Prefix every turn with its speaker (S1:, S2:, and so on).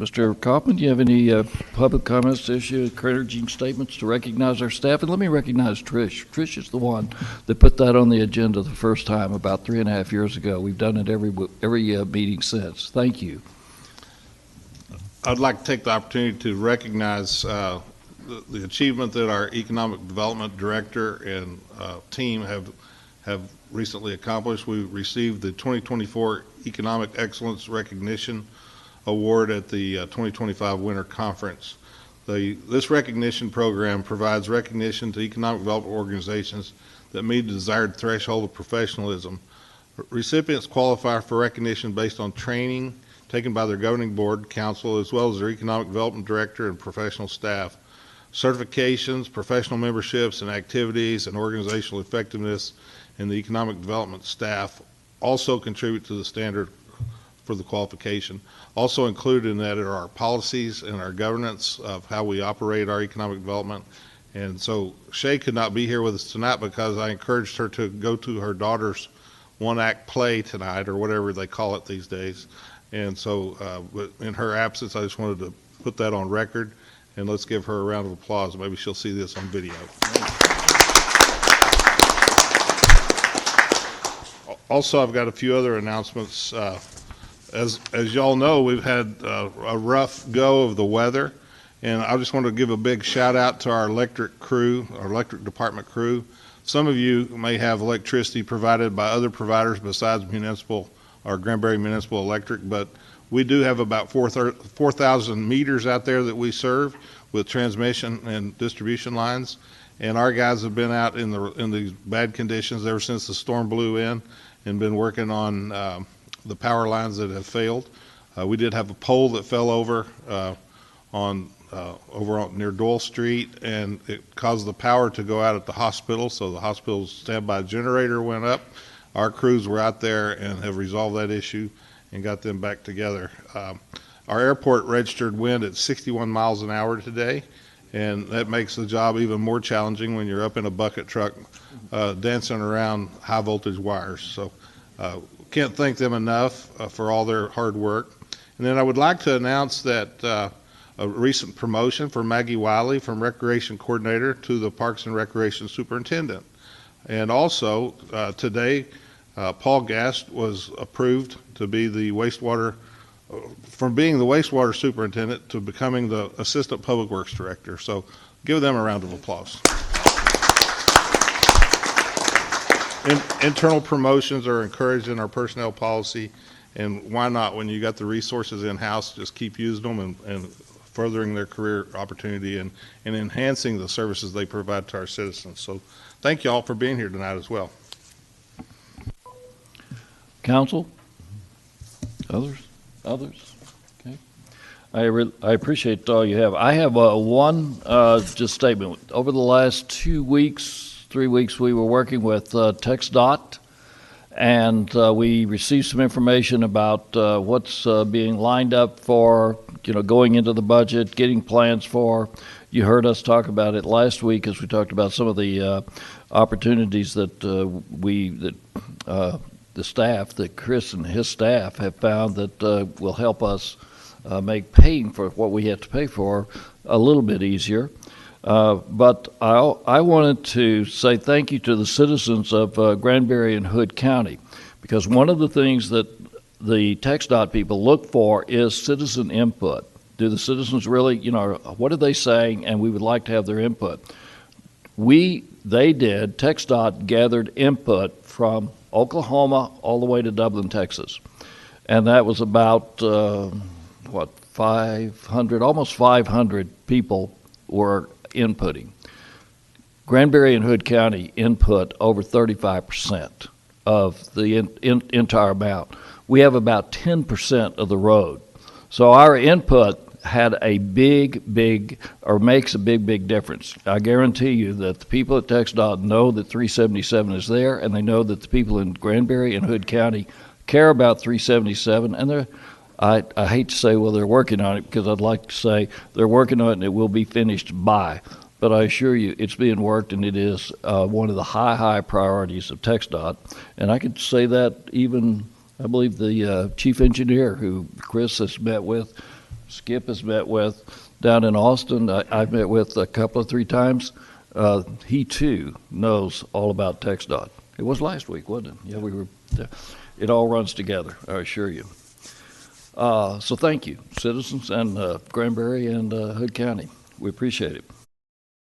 S1: Mr. Coffman, do you have any public comments to issue, encouraging statements to recognize our staff? And let me recognize Trish. Trish is the one that put that on the agenda the first time about 3.5 years ago. We've done it every meeting since. Thank you.
S2: I'd like to take the opportunity to recognize the achievement that our Economic Development Director and team have recently accomplished. We received the 2024 Economic Excellence Recognition Award at the 2025 Winter Conference. This recognition program provides recognition to economic development organizations that meet the desired threshold of professionalism. Recipients qualify for recognition based on training taken by their governing board, council, as well as their economic development director and professional staff. Certifications, professional memberships, and activities and organizational effectiveness in the economic development staff also contribute to the standard for the qualification. Also included in that are our policies and our governance of how we operate our economic development. And so Shay could not be here with us tonight because I encouraged her to go to her daughter's one-act play tonight, or whatever they call it these days. And so but in her absence, I just wanted to put that on record, and let's give her a round of applause. Maybe she'll see this on video. Also, I've got a few other announcements. As y'all know, we've had a rough go of the weather, and I just want to give a big shout out to our electric crew, our electric department crew. Some of you may have electricity provided by other providers besides municipal or Granbury Municipal Electric, but we do have about 4,000 meters out there that we serve with transmission and distribution lines, and our guys have been out in these bad conditions ever since the storm blew in and been working on the power lines that have failed. We did have a pole that fell over near Doyle Street, and it caused the power to go out at the hospital, so the hospital's standby generator went up. Our crews were out there and have resolved that issue and got them back together. Our airport registered wind at 61 miles an hour today, and that makes the job even more challenging when you're up in a bucket truck dancing around high voltage wires. So can't thank them enough for all their hard work. And then I would like to announce that a recent promotion for Maggie Wylie from Recreation Coordinator to the Parks and Recreation Superintendent. And also today, Paul Gast was approved to be the wastewater, from being the wastewater superintendent to becoming the Assistant Public Works Director. So give them a round of applause. Internal promotions are encouraged in our personnel policy, and why not? When you got the resources in-house, just keep using them and furthering their career opportunity and enhancing the services they provide to our citizens. So thank you all for being here tonight as well.
S1: Council? Others? Okay. I appreciate all you have. I have one just statement. Over the last 3 weeks, we were working with TxDOT, and we received some information about what's being lined up for, going into the budget, getting plans for. You heard us talk about it last week as we talked about some of the opportunities that the staff, that Chris and his staff have found that will help us make paying for what we have to pay for a little bit easier. But I wanted to say thank you to the citizens of Granbury and Hood County, because one of the things that the TxDOT people look for is citizen input. Do the citizens really, what are they saying? And we would like to have their input. TxDOT gathered input from Oklahoma all the way to Dublin, Texas. And that was about, 500, almost 500 people were inputting. Granbury and Hood County input over 35% of the entire amount. We have about 10% of the road. So our input had a makes a big difference. I guarantee you that the people at TxDOT know that 377 is there, and they know that the people in Granbury and Hood County care about 377, and I hate to say, well, they're working on it, because I'd like to say they're working on it and it will be finished by. But I assure you it's being worked, and it is one of the high priorities of TxDOT. And I could say that even, I believe the chief engineer who Chris has met with Skip has met with down in Austin. I've met with a couple of 3 times. He too knows all about TxDOT. It was last week, wasn't it? Yeah, we were there. It all runs together, I assure you. So thank you, citizens and Granbury and Hood County. We appreciate it.